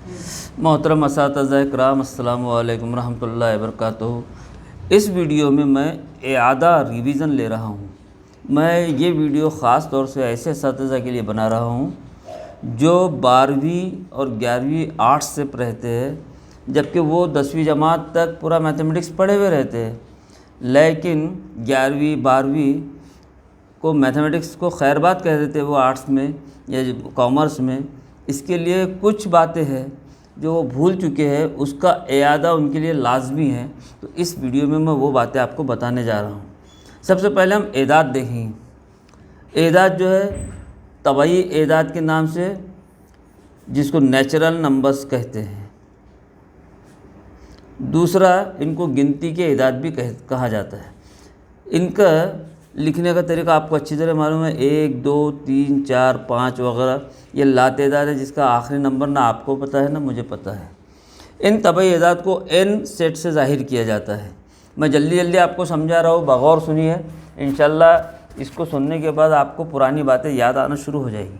محترم اساتذہ اکرام، السلام علیکم ورحمۃ اللہ وبرکاتہ۔ اس ویڈیو میں اعادہ ریویژن لے رہا ہوں۔ میں یہ ویڈیو خاص طور سے ایسے اساتذہ کے لیے بنا رہا ہوں جو 12ویں اور 11ویں آرٹس سے رہتے ہیں، جبکہ وہ 10ویں جماعت تک پورا میتھمیٹکس پڑھے ہوئے رہتے ہیں، لیکن 11ویں 12ویں کو میتھمیٹکس کو خیر بات کہہ دیتے وہ آرٹس میں یا کامرس میں۔ اس کے لیے کچھ باتیں ہیں جو وہ بھول چکے ہیں، اس کا اعادہ ان کے لیے لازمی ہے۔ تو اس ویڈیو میں وہ باتیں آپ کو بتانے جا رہا ہوں۔ سب سے پہلے ہم اعداد دیکھیں۔ اعداد جو ہے طبعی اعداد کے نام سے، جس کو نیچرل نمبرز کہتے ہیں۔ دوسرا، ان کو گنتی کے اعداد بھی کہا جاتا ہے۔ ان کا لکھنے کا طریقہ آپ کو اچھی طرح معلوم ہے، 1 2 3 4 5 وغیرہ، یہ لات اعداد ہے جس کا آخری نمبر نہ آپ کو پتہ ہے نہ مجھے پتہ ہے۔ ان طبعی اعداد کو n سیٹ سے ظاہر کیا جاتا ہے۔ میں جلدی آپ کو سمجھا رہا ہوں، بغور سنیے، انشاءاللہ اس کو سننے کے بعد آپ کو پرانی باتیں یاد آنا شروع ہو جائیں گی۔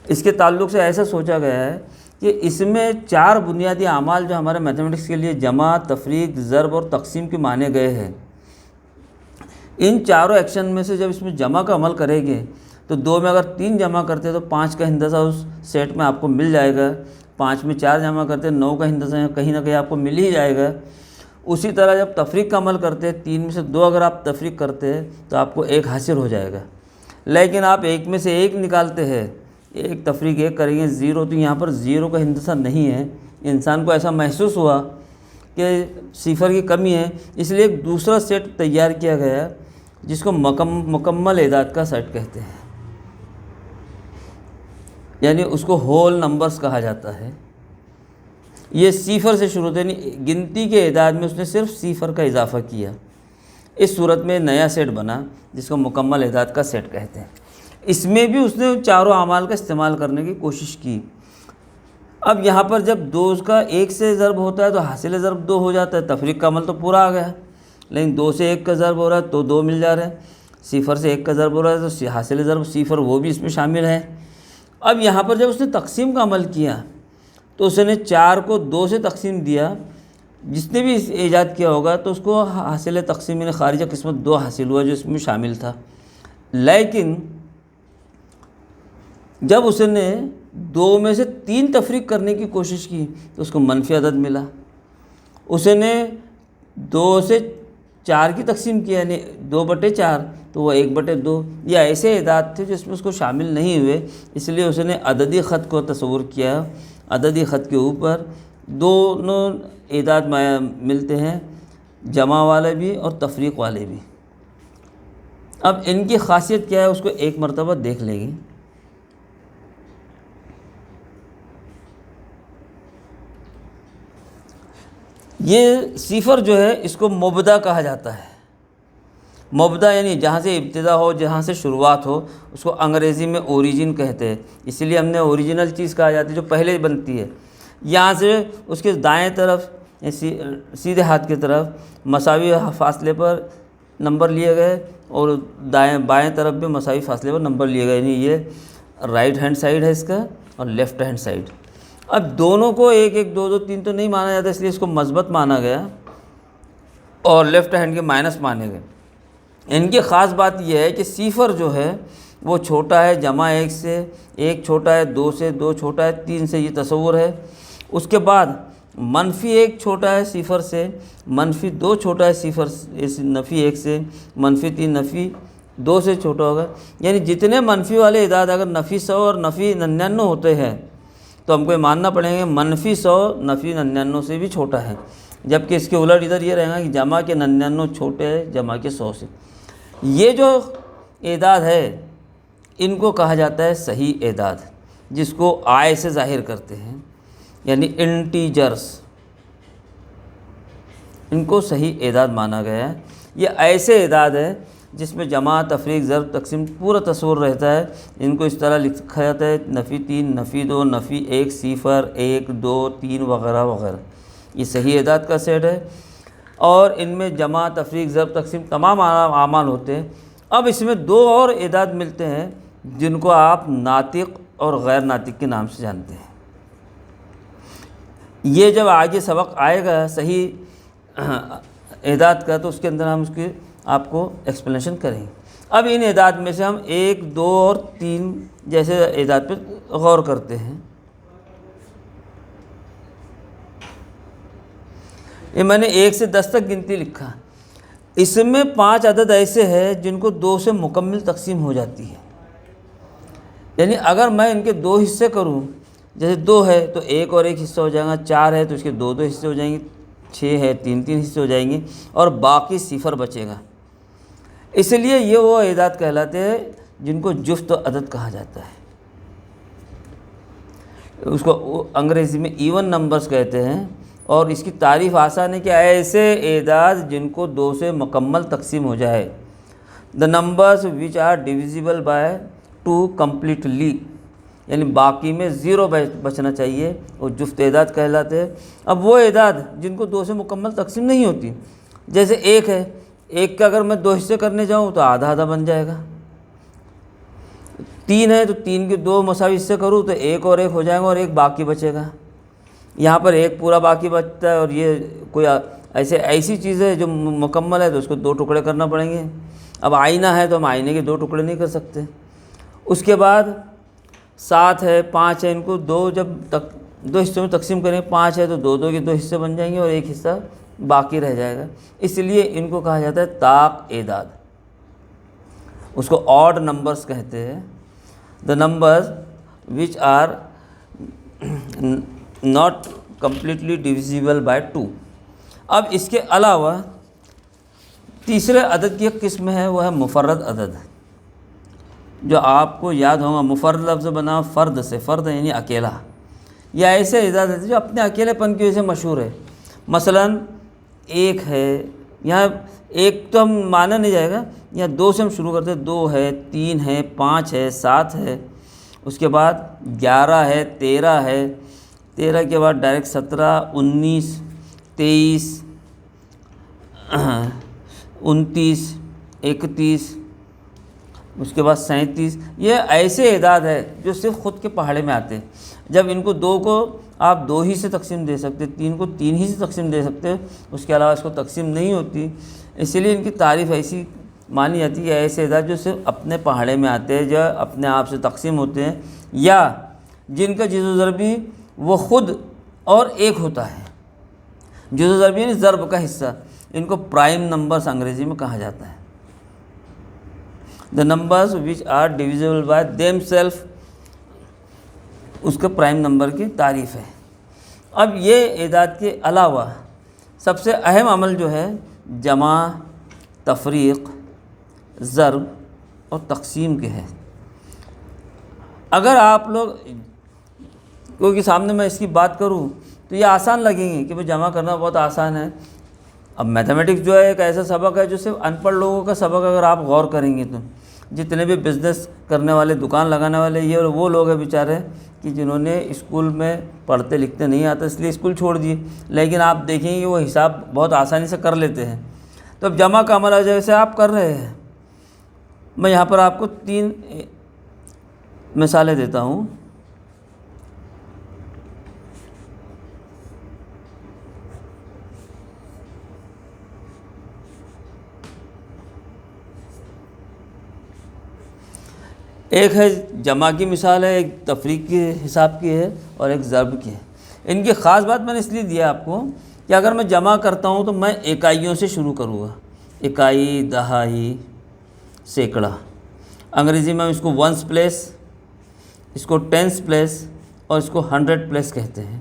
اس کے تعلق سے ایسا سوچا گیا ہے کہ اس میں 4 بنیادی اعمال جو ہمارے میتھمیٹکس کے لیے جمع، تفریق، ضرب اور تقسیم کے مانے گئے ہیں، ان چاروں ایکشن میں سے جب اس میں جمع کا عمل کریں گے تو 2 میں اگر 3 جمع کرتے تو 5 کا ہندسہ اس سیٹ میں آپ کو مل جائے گا، 5 میں 4 جمع کرتے 9 کا ہندسہ کہیں نہ کہیں آپ کو مل ہی جائے گا۔ اسی طرح جب تفریق کا عمل کرتے 3 میں سے 2 اگر آپ تفریق کرتے ہیں تو آپ کو 1 حاصل ہو جائے گا، لیکن آپ 1 میں سے 1 نکالتے ہیں، 1 تفریق 1 کریں گے 0، تو یہاں پر 0 کا ہندسہ نہیں ہے۔ انسان کو ایسا محسوس ہوا کہ صفر کی کمی ہے، اس لیے ایک دوسرا سیٹ تیار کیا گیا جس کو مکمل اعداد کا سیٹ کہتے ہیں، یعنی اس کو ہول نمبرز کہا جاتا ہے۔ یہ صفر سے شروع ہوتے، یعنی گنتی کے اعداد میں اس نے صرف صفر کا اضافہ کیا، اس صورت میں نیا سیٹ بنا جس کو مکمل اعداد کا سیٹ کہتے ہیں۔ اس میں بھی اس نے چاروں اعمال کا استعمال کرنے کی کوشش کی۔ اب یہاں پر جب 2 کا 1 سے ضرب ہوتا ہے تو حاصل ضرب 2 ہو جاتا ہے، تفریق کا عمل تو پورا آ گیا، لیکن 2 سے 1 کا ضرب ہو رہا ہے تو 2 مل جا رہے ہیں، 0 سے 1 کا ضرب ہو رہا ہے تو حاصل ضرب 0 وہ بھی اس میں شامل ہے۔ اب یہاں پر جب اس نے تقسیم کا عمل کیا تو اس نے 4 کو 2 سے تقسیم دیا، جس نے بھی ایجاد کیا ہوگا تو اس کو حاصل تقسیم یعنی خارجہ قسمت 2 حاصل ہوا جو اس میں شامل تھا، لیکن جب اس نے 2 میں سے 3 تفریق کرنے کی کوشش کی تو اس کو منفی عدد ملا۔ اس نے 2 سے 4 کی تقسیم کیا یعنی 2/4 تو وہ 1/2، یہ ایسے اعداد تھے جس میں اس کو شامل نہیں ہوئے، اس لیے اس نے عددی خط کو تصور کیا۔ عددی خط کے اوپر دونوں اعداد ملتے ہیں، جمع والے بھی اور تفریق والے بھی۔ اب ان کی خاصیت کیا ہے اس کو ایک مرتبہ دیکھ لیں گے۔ یہ صفر جو ہے اس کو مبدا کہا جاتا ہے۔ مبدا یعنی جہاں سے ابتدا ہو، جہاں سے شروعات ہو، اس کو انگریزی میں اوریجن کہتے ہیں، اسی لیے ہم نے اوریجنل چیز کہا جاتی ہے جو پہلے بنتی ہے۔ یہاں سے اس کے دائیں طرف سیدھے ہاتھ کی طرف مساوی فاصلے پر نمبر لیے گئے اور بائیں طرف بھی مساوی فاصلے پر نمبر لیے گئے، یعنی یہ رائٹ ہینڈ سائڈ ہے اس کا اور لیفٹ ہینڈ سائڈ۔ اب دونوں کو 1 1 2 2 3 تو نہیں مانا جاتا، اس لیے اس کو مثبت مانا گیا اور لیفٹ ہینڈ کے مائنس مانے گئے۔ ان کی خاص بات یہ ہے کہ صفر جو ہے وہ چھوٹا ہے جمع 1 سے، 1 چھوٹا ہے 2 سے، 2 چھوٹا ہے 3 سے، یہ تصور ہے۔ اس کے بعد -1 چھوٹا ہے صفر سے، -2 چھوٹا ہے صفر -1 سے، -3 -2 سے چھوٹا ہوگا، یعنی جتنے منفی والے اعداد اگر -100 اور -99 ہوتے ہیں تو ہم کو یہ ماننا پڑیں گے -100 -99 سے بھی چھوٹا ہے، جبکہ اس کے الٹ ادھر یہ رہے گا کہ جمع کے 99 چھوٹے ہے جمع کے 100 سے۔ یہ جو اعداد ہے ان کو کہا جاتا ہے صحیح اعداد، جس کو آئے سے ظاہر کرتے ہیں، یعنی انٹیجرز، ان کو صحیح اعداد مانا گیا ہے۔ یہ ایسے اعداد ہے جس میں جمع، تفریق، ضرب، تقسیم پورا تصور رہتا ہے۔ ان کو اس طرح لکھا جاتا ہے -3 -2 -1 0 1 2 3 وغیرہ وغیرہ، یہ صحیح اعداد کا سیٹ ہے، اور ان میں جمع، تفریق، ضرب، تقسیم تمام اعمال ہوتے ہیں۔ اب اس میں 2 اور اعداد ملتے ہیں جن کو آپ ناطق اور غیر ناطق کے نام سے جانتے ہیں۔ یہ جب آگے سبق آئے گا صحیح اعداد کا تو اس کے اندر ہم اس کی آپ کو ایکسپلینیشن کریں گے۔ اب ان اعداد میں سے ہم 1، 2 اور 3 جیسے اعداد پہ غور کرتے ہیں۔ یہ میں نے 1 سے 10 تک گنتی لکھا، اس میں 5 عدد ایسے ہیں جن کو 2 سے مکمل تقسیم ہو جاتی ہے، یعنی اگر میں ان کے 2 حصے کروں، جیسے 2 ہے تو 1 اور 1 حصہ ہو جائے گا، 4 ہے تو اس کے 2 حصے ہو جائیں گے، 6 ہے 3 حصے ہو جائیں گے، اور باقی صفر بچے گا۔ اس لیے یہ وہ اعداد کہلاتے ہیں جن کو جفت عدد کہا جاتا ہے، اس کو انگریزی میں ایون نمبرز کہتے ہیں۔ اور اس کی تعریف آسان ہے کہ ایسے اعداد جن کو 2 سے مکمل تقسیم ہو جائے، the numbers which are divisible by 2 completely، یعنی باقی میں 0 بچنا چاہیے، وہ جفت اعداد کہلاتے ہیں۔ اب وہ اعداد جن کو 2 سے مکمل تقسیم نہیں ہوتی، جیسے 1 ہے، 1 کا اگر میں 2 حصے کرنے جاؤں تو آدھا آدھا بن جائے گا۔ 3 ہے تو 3 کے 2 مساوی حصے کروں تو 1 اور 1 ہو جائے گا اور 1 باقی بچے گا۔ یہاں پر 1 پورا باقی بچتا ہے، اور یہ کوئی ایسی چیز ہے جو مکمل ہے تو اس کو 2 ٹکڑے کرنا پڑیں گے۔ اب آئینہ ہے تو ہم آئینے کے 2 ٹکڑے نہیں کر سکتے۔ اس کے بعد 7 ہے، 5 ہے، ان کو 2 حصوں میں تقسیم کریں، 5 ہے تو 2 کے 2 حصے بن جائیں گے اور 1 حصہ باقی رہ جائے گا، اس لیے ان کو کہا جاتا ہے طاق اعداد، اس کو آڈ نمبرز کہتے ہیں۔ the numbers which are not completely divisible by 2۔ اب اس کے علاوہ تیسرے عدد کی ایک قسم ہے، وہ ہے مفرد عدد، جو آپ کو یاد ہوگا۔ مفرد لفظ بنا فرد سے، فرد یعنی اکیلا، یا ایسے اعداد ہے جو اپنے اکیلے پن کی وجہ سے مشہور ہے۔ مثلاً 1 ہے، یہاں 1 تو ہم مانا نہیں جائے گا، یہاں 2 سے ہم شروع کرتے ہیں، 2 ہے، 3 ہے، 5 ہے، 7 ہے، اس کے بعد 11 ہے، 13 ہے، 13 کے بعد ڈائریکٹ 17، 19، 23، 29، 31، اس کے بعد 37۔ یہ ایسے اعداد ہے جو صرف خود کے پہاڑے میں آتے ہیں۔ جب ان کو 2 کو آپ 2 ہی سے تقسیم دے سکتے، 3 کو 3 ہی سے تقسیم دے سکتے، اس کے علاوہ اس کو تقسیم نہیں ہوتی، اسی لیے ان کی تعریف ایسی مانی جاتی ہے، ایسے اعداد جو صرف اپنے پہاڑے میں آتے ہیں، جو اپنے آپ سے تقسیم ہوتے ہیں، یا جن کا جزو ضربی وہ خود اور 1 ہوتا ہے۔ جزو ضربی یعنی ضرب کا حصہ، ان کو پرائم نمبرز انگریزی میں کہا جاتا ہے۔ the numbers which are divisible by themselves، اس کا پرائم نمبر کی تعریف ہے۔ اب یہ اعداد کے علاوہ سب سے اہم عمل جو ہے جمع، تفریق، ضرب اور تقسیم کے ہے۔ اگر آپ لوگ کیونکہ سامنے میں اس کی بات کروں تو یہ آسان لگیں گے کہ جمع کرنا بہت آسان ہے۔ اب میتھمیٹکس جو ہے ایک ایسا سبق ہے جو صرف ان پڑھ لوگوں کا سبق، اگر آپ غور کریں گے تو جتنے بھی بزنس کرنے والے، دکان لگانے والے، یہ وہ لوگ ہیں بیچارے کہ جنہوں نے اسکول میں پڑھتے لکھتے نہیں آتا اس لیے اسکول چھوڑ دیے، لیکن آپ دیکھیں گے وہ حساب بہت آسانی سے کر لیتے ہیں۔ تو اب جمع کا عمل جیسے آپ کر رہے ہیں، میں یہاں پر آپ کو 3 مثالیں دیتا ہوں۔ ایک ہے جمع کی مثال ہے، ایک تفریق کے حساب کی ہے، اور ایک ضرب کی ہے۔ ان کی خاص بات میں نے اس لیے دیا آپ کو کہ اگر میں جمع کرتا ہوں تو میں اکائیوں سے شروع کروں گا، اکائی، دہائی، سینکڑا۔ انگریزی میں اس کو ونس پلیس، اس کو ٹینس پلیس اور اس کو 100 پلیس کہتے ہیں۔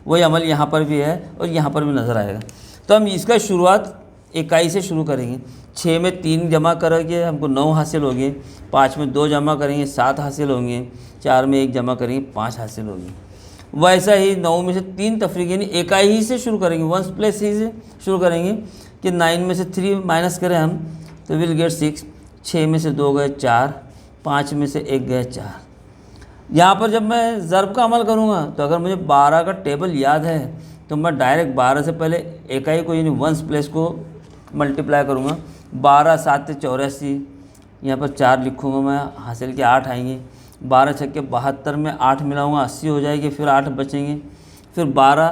وہی عمل یہاں پر بھی ہے اور یہاں پر بھی نظر آئے گا۔ تو ہم اس کا شروعات اکائی سے شروع کریں گے۔ 6 میں 3 جمع کریں گے، ہم کو 9 حاصل ہوگے۔ 5 میں 2 جمع کریں گے، 7 حاصل ہوں گے۔ 4 میں 1 جمع کریں گے، 5 حاصل ہوگی۔ ویسا ہی 9 میں سے 3 تفریق یعنی اکائی ہی سے شروع کریں گے، ونس پلیس ہی سے شروع کریں گے کہ 9 میں سے 3 مائنس کریں ہم تو ول گیٹ 6۔ 6 میں سے 2 گئے 4، 5 میں سے 1 گئے 4۔ یہاں پر جب میں ضرب کا عمل کروں گا تو اگر مجھے 12 کا ٹیبل یاد ہے تو میں ڈائریکٹ 12 سے پہلے اکائی کو یعنی ونس پلیس کو ملٹیپلائی کروں گا۔ 12 7 84، یہاں پر 4 لکھوں گا میں، حاصل کے 8 آئیں گے۔ 12 چھکے 72 میں 8 ملاؤں گا، 80 ہو جائے گی، پھر 8 بچیں گے۔ پھر 12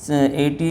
80,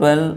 12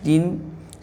3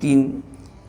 3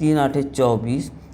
3 8 24,